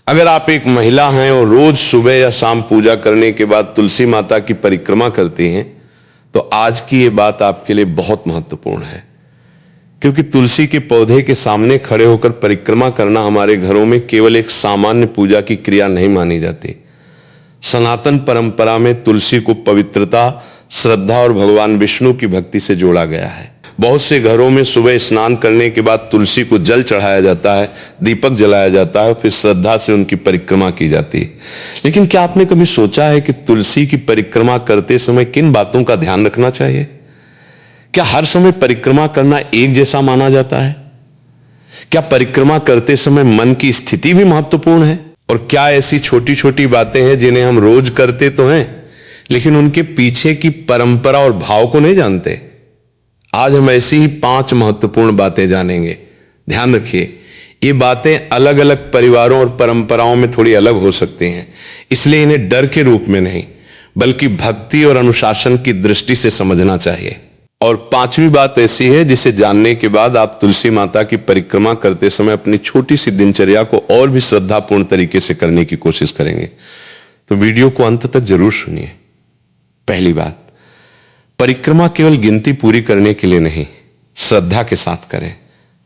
अगर आप एक महिला हैं और रोज सुबह या शाम पूजा करने के बाद तुलसी माता की परिक्रमा करती हैं, तो आज की ये बात आपके लिए बहुत महत्वपूर्ण है, क्योंकि तुलसी के पौधे के सामने खड़े होकर परिक्रमा करना हमारे घरों में केवल एक सामान्य पूजा की क्रिया नहीं मानी जाती। सनातन परंपरा में तुलसी को पवित्रता, श्रद्धा और भगवान विष्णु की भक्ति से जोड़ा गया है। बहुत से घरों में सुबह स्नान करने के बाद तुलसी को जल चढ़ाया जाता है, दीपक जलाया जाता है, फिर श्रद्धा से उनकी परिक्रमा की जाती है। लेकिन क्या आपने कभी सोचा है कि तुलसी की परिक्रमा करते समय किन बातों का ध्यान रखना चाहिए? क्या हर समय परिक्रमा करना एक जैसा माना जाता है? क्या परिक्रमा करते समय मन की स्थिति भी महत्वपूर्ण है? और क्या ऐसी छोटी छोटी बातें हैं जिन्हें हम रोज करते तो हैं, लेकिन उनके पीछे की परंपरा और भाव को नहीं जानते? आज हम ऐसी ही 5 महत्वपूर्ण बातें जानेंगे। ध्यान रखिए, ये बातें अलग अलग परिवारों और परंपराओं में थोड़ी अलग हो सकती हैं, इसलिए इन्हें डर के रूप में नहीं, बल्कि भक्ति और अनुशासन की दृष्टि से समझना चाहिए। और 5वीं बात ऐसी है जिसे जानने के बाद आप तुलसी माता की परिक्रमा करते समय अपनी छोटी सी दिनचर्या को और भी श्रद्धापूर्ण तरीके से करने की कोशिश करेंगे। तो वीडियो को अंत तक जरूर सुनिए। पहली बात, परिक्रमा केवल गिनती पूरी करने के लिए नहीं, श्रद्धा के साथ करें।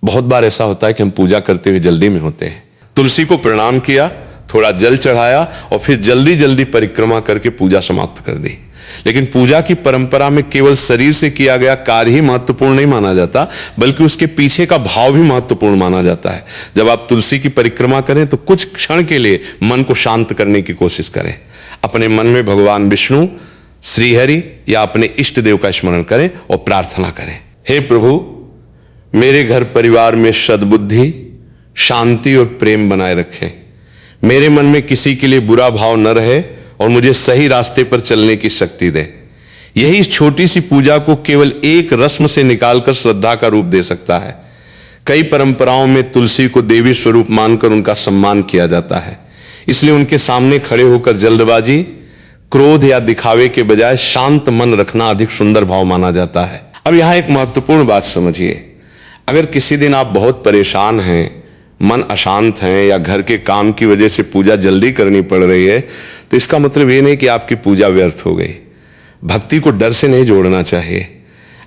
बहुत बार ऐसा होता है कि हम पूजा करते हुए जल्दी में होते हैं। तुलसी को प्रणाम किया, थोड़ा जल चढ़ाया और फिर जल्दी जल्दी परिक्रमा करके पूजा समाप्त कर दी। लेकिन पूजा की परंपरा में केवल शरीर से किया गया कार्य ही महत्वपूर्ण नहीं माना जाता, बल्कि उसके पीछे का भाव भी महत्वपूर्ण माना जाता है। जब आप तुलसी की परिक्रमा करें तो कुछ क्षण के लिए मन को शांत करने की कोशिश करें। अपने मन में भगवान विष्णु, श्रीहरि या अपने इष्ट देव का स्मरण करें और प्रार्थना करें। हे प्रभु, मेरे घर परिवार में सद्बुद्धि, शांति और प्रेम बनाए रखें। मेरे मन में किसी के लिए बुरा भाव न रहे और मुझे सही रास्ते पर चलने की शक्ति दे। यही इस छोटी सी पूजा को केवल एक रस्म से निकालकर श्रद्धा का रूप दे सकता है। कई परंपराओं में तुलसी को देवी स्वरूप मानकर उनका सम्मान किया जाता है, इसलिए उनके सामने खड़े होकर जल्दबाजी, क्रोध या दिखावे के बजाय शांत मन रखना अधिक सुंदर भाव माना जाता है। अब यहां एक महत्वपूर्ण बात समझिए। अगर किसी दिन आप बहुत परेशान हैं, मन अशांत हैं या घर के काम की वजह से पूजा जल्दी करनी पड़ रही है, तो इसका मतलब ये नहीं कि आपकी पूजा व्यर्थ हो गई। भक्ति को डर से नहीं जोड़ना चाहिए।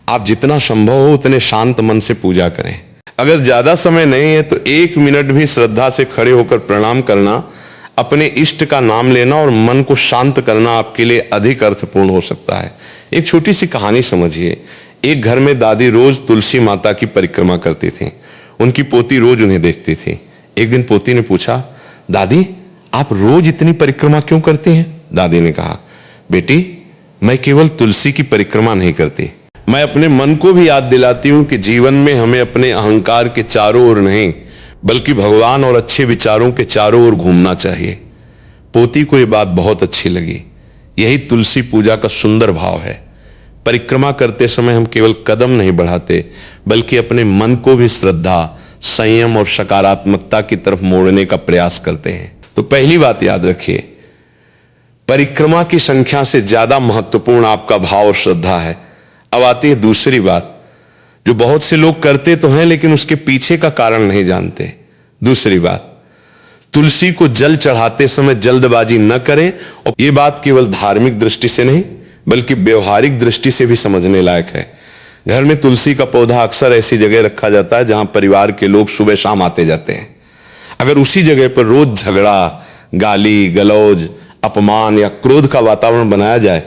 आप जितना संभव हो उतने शांत मन से पूजा करें। अगर ज्यादा समय नहीं है तो 1 मिनट भी श्रद्धा से खड़े होकर प्रणाम करना, अपने इष्ट का नाम लेना और मन को शांत करना आपके लिए अधिक अर्थपूर्ण हो सकता है। एक छोटी सी कहानी समझिए। एक घर में दादी रोज तुलसी माता की परिक्रमा करती थी। उनकी पोती रोज उन्हें देखती थी। एक दिन पोती ने पूछा, दादी, आप रोज इतनी परिक्रमा क्यों करती हैं? दादी ने कहा, बेटी, मैं केवल तुलसी की परिक्रमा नहीं करती, मैं अपने मन को भी याद दिलाती हूं कि जीवन में हमें अपने अहंकार के चारों ओर नहीं, बल्कि भगवान और अच्छे विचारों के चारों ओर घूमना चाहिए। पोती को यह बात बहुत अच्छी लगी। यही तुलसी पूजा का सुंदर भाव है। परिक्रमा करते समय हम केवल कदम नहीं बढ़ाते, बल्कि अपने मन को भी श्रद्धा, संयम और सकारात्मकता की तरफ मोड़ने का प्रयास करते हैं। तो पहली बात याद रखिए, परिक्रमा की संख्या से ज्यादा महत्वपूर्ण आपका भाव और श्रद्धा है। अब आती है दूसरी बात, जो बहुत से लोग करते तो हैं लेकिन उसके पीछे का कारण नहीं जानते। दूसरी बात, तुलसी को जल चढ़ाते समय जल्दबाजी न करें। और यह बात केवल धार्मिक दृष्टि से नहीं, बल्कि व्यवहारिक दृष्टि से भी समझने लायक है। घर में तुलसी का पौधा अक्सर ऐसी जगह रखा जाता है जहां परिवार के लोग सुबह शाम आते जाते हैं। अगर उसी जगह पर रोज झगड़ा, गाली गलौज, अपमान या क्रोध का वातावरण बनाया जाए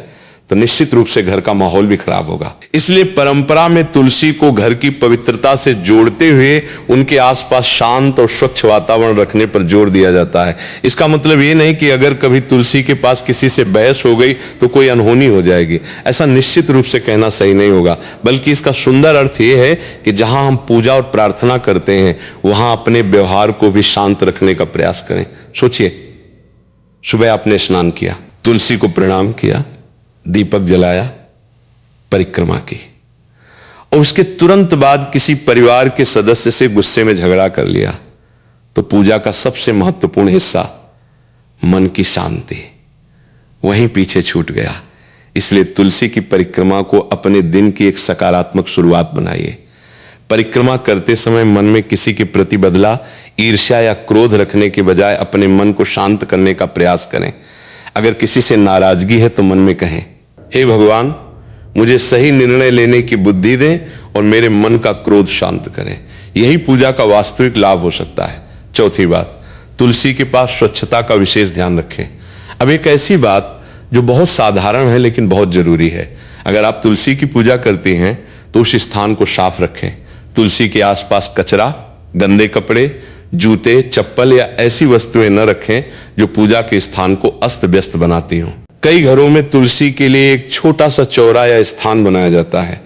तो निश्चित रूप से घर का माहौल भी खराब होगा। इसलिए परंपरा में तुलसी को घर की पवित्रता से जोड़ते हुए उनके आसपास शांत और स्वच्छ वातावरण रखने पर जोर दिया जाता है। इसका मतलब ये नहीं कि अगर कभी तुलसी के पास किसी से बहस हो गई तो कोई अनहोनी हो जाएगी। ऐसा निश्चित रूप से कहना सही नहीं होगा, बल्कि इसका सुंदर अर्थ यह है कि जहां हम पूजा और प्रार्थना करते हैं वहां अपने व्यवहार को भी शांत रखने का प्रयास करें। सोचिए, सुबह आपने स्नान किया, तुलसी को प्रणाम किया, दीपक जलाया, परिक्रमा की, और उसके तुरंत बाद किसी परिवार के सदस्य से गुस्से में झगड़ा कर लिया, तो पूजा का सबसे महत्वपूर्ण हिस्सा, मन की शांति, वहीं पीछे छूट गया। इसलिए तुलसी की परिक्रमा को अपने दिन की एक सकारात्मक शुरुआत बनाइए। परिक्रमा करते समय मन में किसी के प्रति बदला ईर्ष्या या क्रोध रखने के बजाय अपने मन को शांत करने का प्रयास करें। अगर किसी से नाराजगी है तो मन में कहें, हे भगवान, मुझे सही निर्णय लेने की बुद्धि दें और मेरे मन का क्रोध शांत करें। यही पूजा का वास्तविक लाभ हो सकता है। चौथी बात, तुलसी के पास स्वच्छता का विशेष ध्यान रखें। अब एक ऐसी बात जो बहुत साधारण है लेकिन बहुत जरूरी है। अगर आप तुलसी की पूजा करती हैं तो उस स्थान को साफ रखें। तुलसी के आसपास कचरा, गंदे कपड़े, जूते, चप्पल या ऐसी वस्तुएं न रखें जो पूजा के स्थान को अस्त व्यस्त बनाती हों। कई घरों में तुलसी के लिए एक छोटा सा चौरा या स्थान बनाया जाता है।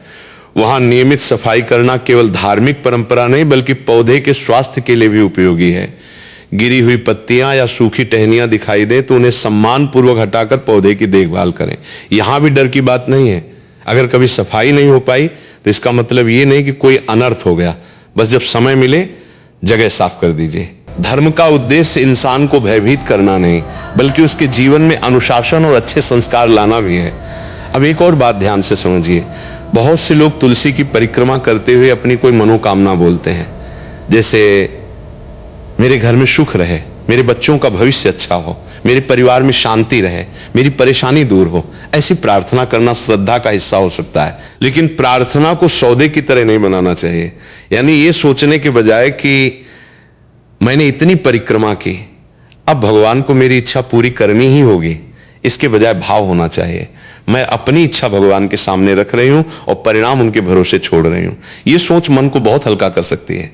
वहां नियमित सफाई करना केवल धार्मिक परंपरा नहीं बल्कि पौधे के स्वास्थ्य के लिए भी उपयोगी है। गिरी हुई पत्तियां या सूखी टहनियां दिखाई दें तो उन्हें सम्मान पूर्वक हटाकर पौधे की देखभाल करें। यहां भी डर की बात नहीं है। अगर कभी सफाई नहीं हो पाई तो इसका मतलब ये नहीं कि कोई अनर्थ हो गया। बस जब समय मिले जगह साफ कर दीजिए। धर्म का उद्देश्य इंसान को भयभीत करना नहीं बल्कि उसके जीवन में अनुशासन और अच्छे संस्कार लाना भी है। अब एक और बात ध्यान से समझिए। बहुत से लोग तुलसी की परिक्रमा करते हुए अपनी कोई मनोकामना बोलते हैं, जैसे मेरे घर में सुख रहे, मेरे बच्चों का भविष्य अच्छा हो, मेरे परिवार में शांति रहे, मेरी परेशानी दूर हो। ऐसी प्रार्थना करना श्रद्धा का हिस्सा हो सकता है, लेकिन प्रार्थना को सौदे की तरह नहीं बनाना चाहिए। यानी ये सोचने के बजाय कि मैंने इतनी परिक्रमा की, अब भगवान को मेरी इच्छा पूरी करनी ही होगी, इसके बजाय भाव होना चाहिए, मैं अपनी इच्छा भगवान के सामने रख रही हूं और परिणाम उनके भरोसे छोड़ रही हूं। यह सोच मन को बहुत हल्का कर सकती है।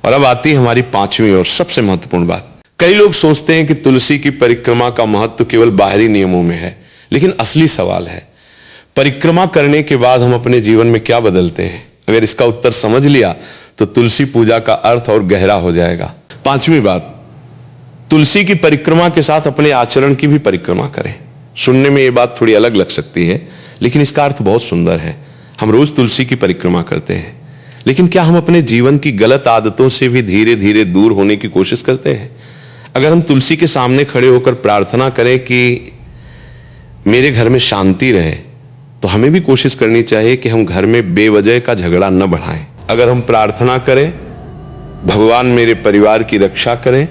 और अब आती है हमारी पांचवी और सबसे महत्वपूर्ण बात। कई लोग सोचते हैं कि तुलसी की परिक्रमा का महत्व केवल बाहरी नियमों में है, लेकिन असली सवाल है, परिक्रमा करने के बाद हम अपने जीवन में क्या बदलते हैं? अगर इसका उत्तर समझ लिया तो तुलसी पूजा का अर्थ और गहरा हो जाएगा। पांचवी बात, तुलसी की परिक्रमा के साथ अपने आचरण की भी परिक्रमा करें। सुनने में यह बात थोड़ी अलग लग सकती है, लेकिन इसका अर्थ बहुत सुंदर है। हम रोज तुलसी की परिक्रमा करते हैं, लेकिन क्या हम अपने जीवन की गलत आदतों से भी धीरे धीरे दूर होने की कोशिश करते हैं? अगर हम तुलसी के सामने खड़े होकर प्रार्थना करें कि मेरे घर में शांति रहे, तो हमें भी कोशिश करनी चाहिए कि हम घर में बेवजह का झगड़ा न बढ़ाएं। अगर हम प्रार्थना करें भगवान मेरे परिवार की रक्षा करें,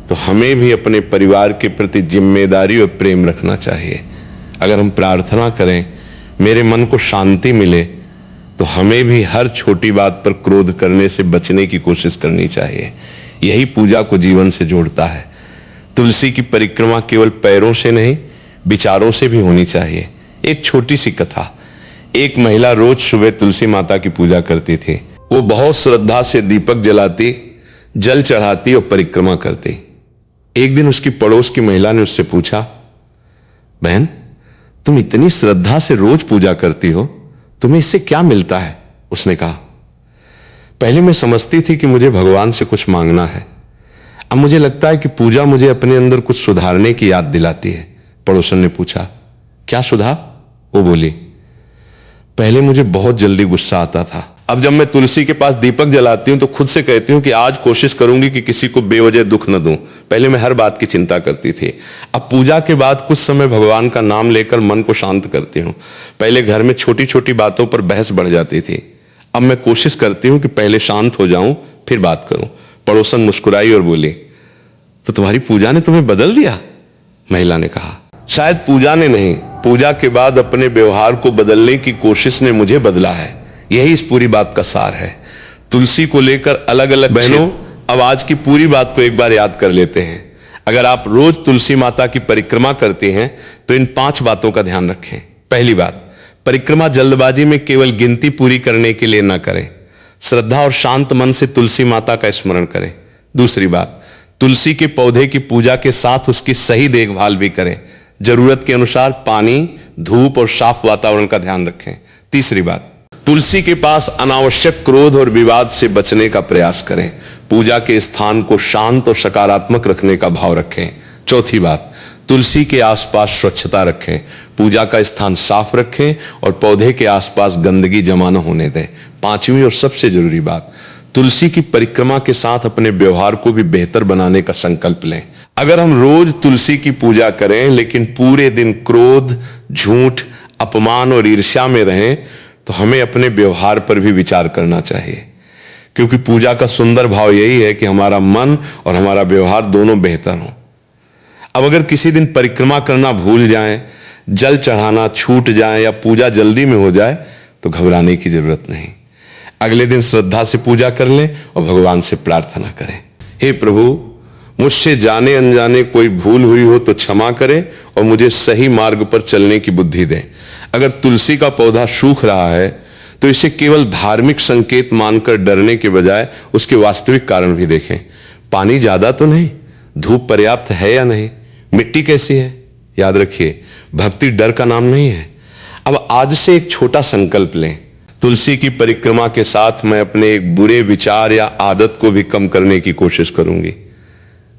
तो हमें भी अपने परिवार के प्रति जिम्मेदारी और प्रेम रखना चाहिए। अगर हम प्रार्थना करें मेरे मन को शांति मिले, तो हमें भी हर छोटी बात पर क्रोध करने से बचने की कोशिश करनी चाहिए। यही पूजा को जीवन से जोड़ता है। तुलसी की परिक्रमा केवल पैरों से नहीं, विचारों से भी होनी चाहिए। एक छोटी सी कथा। एक महिला रोज सुबह तुलसी माता की पूजा करती थी। वो बहुत श्रद्धा से दीपक जलाती, जल चढ़ाती और परिक्रमा करती। एक दिन उसकी पड़ोस की महिला ने उससे पूछा, बहन, तुम इतनी श्रद्धा से रोज पूजा करती हो, तुम्हें इससे क्या मिलता है? उसने कहा, पहले मैं समझती थी कि मुझे भगवान से कुछ मांगना है। अब मुझे लगता है कि पूजा मुझे अपने अंदर कुछ सुधारने की याद दिलाती है। पड़ोसन ने पूछा, क्या सुधार? वो बोली, पहले मुझे बहुत जल्दी गुस्सा आता था। अब जब मैं तुलसी के पास दीपक जलाती हूं तो खुद से कहती हूं कि आज कोशिश करूंगी कि किसी को बेवजह दुख न दूं। पहले मैं हर बात की चिंता करती थी। अब पूजा के बाद कुछ समय भगवान का नाम लेकर मन को शांत करती हूं। पहले घर में छोटी छोटी बातों पर बहस बढ़ जाती थी। अब मैं कोशिश करती हूं कि पहले शांत हो जाऊं फिर बात करूं। पड़ोसन मुस्कुराई और बोली, तो तुम्हारी पूजा ने तुम्हें बदल दिया? महिला ने कहा, शायद पूजा ने नहीं, पूजा के बाद अपने व्यवहार को बदलने की कोशिश ने मुझे बदला है। यही इस पूरी बात का सार है। तुलसी को लेकर अलग अलग बहनों, अब आज की पूरी बात को एक बार याद कर लेते हैं। अगर आप रोज तुलसी माता की परिक्रमा करते हैं तो इन 5 बातों का ध्यान रखें। पहली बात, परिक्रमा जल्दबाजी में केवल गिनती पूरी करने के लिए न करें। श्रद्धा और शांत मन से तुलसी माता का स्मरण करें। दूसरी बात, तुलसी के पौधे की पूजा के साथ उसकी सही देखभाल भी करें। जरूरत के अनुसार पानी, धूप और साफ वातावरण का ध्यान रखें। तीसरी बात, तुलसी के पास अनावश्यक क्रोध और विवाद से बचने का प्रयास करें। पूजा के स्थान को शांत और सकारात्मक रखने का भाव रखें। चौथी बात, तुलसी के आसपास स्वच्छता रखें। पूजा का स्थान साफ रखें और पौधे के आसपास गंदगी जमा न होने दें। पांचवी और सबसे जरूरी बात, तुलसी की परिक्रमा के साथ अपने व्यवहार को भी बेहतर बनाने का संकल्प लें। अगर हम रोज तुलसी की पूजा करें लेकिन पूरे दिन क्रोध, झूठ, अपमान और ईर्ष्या में रहें, तो हमें अपने व्यवहार पर भी विचार करना चाहिए। क्योंकि पूजा का सुंदर भाव यही है कि हमारा मन और हमारा व्यवहार दोनों बेहतर हो। अब अगर किसी दिन परिक्रमा करना भूल जाएं, जल चढ़ाना छूट जाए या पूजा जल्दी में हो जाए तो घबराने की जरूरत नहीं। अगले दिन श्रद्धा से पूजा कर लें और भगवान से प्रार्थना करें, हे प्रभु, मुझसे जाने अनजाने कोई भूल हुई हो तो क्षमा करें और मुझे सही मार्ग पर चलने की बुद्धि दें। अगर तुलसी का पौधा सूख रहा है तो इसे केवल धार्मिक संकेत मानकर डरने के बजाय उसके वास्तविक कारण भी देखें। पानी ज्यादा तो नहीं, धूप पर्याप्त है या नहीं, मिट्टी कैसी है। याद रखिए, भक्ति डर का नाम नहीं है। अब आज से एक छोटा संकल्प लें। तुलसी की परिक्रमा के साथ मैं अपने एक बुरे विचार या आदत को भी कम करने की कोशिश करूंगी।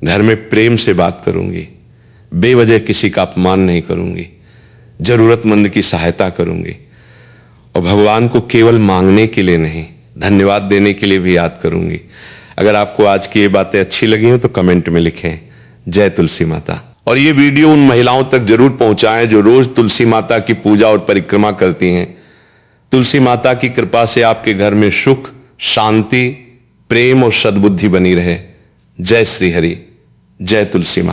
घर में प्रेम से बात करूंगी, बेवजह किसी का अपमान नहीं करूंगी, जरूरतमंद की सहायता करूंगी और भगवान को केवल मांगने के लिए नहीं, धन्यवाद देने के लिए भी याद करूंगी। अगर आपको आज की ये बातें अच्छी लगी हो तो कमेंट में लिखें, जय तुलसी माता। और ये वीडियो उन महिलाओं तक जरूर पहुंचाएं जो रोज तुलसी माता की पूजा और परिक्रमा करती हैं। तुलसी माता की कृपा से आपके घर में सुख, शांति, प्रेम और सद्बुद्धि बनी रहे। जय श्री हरि, जय तुलसी माता।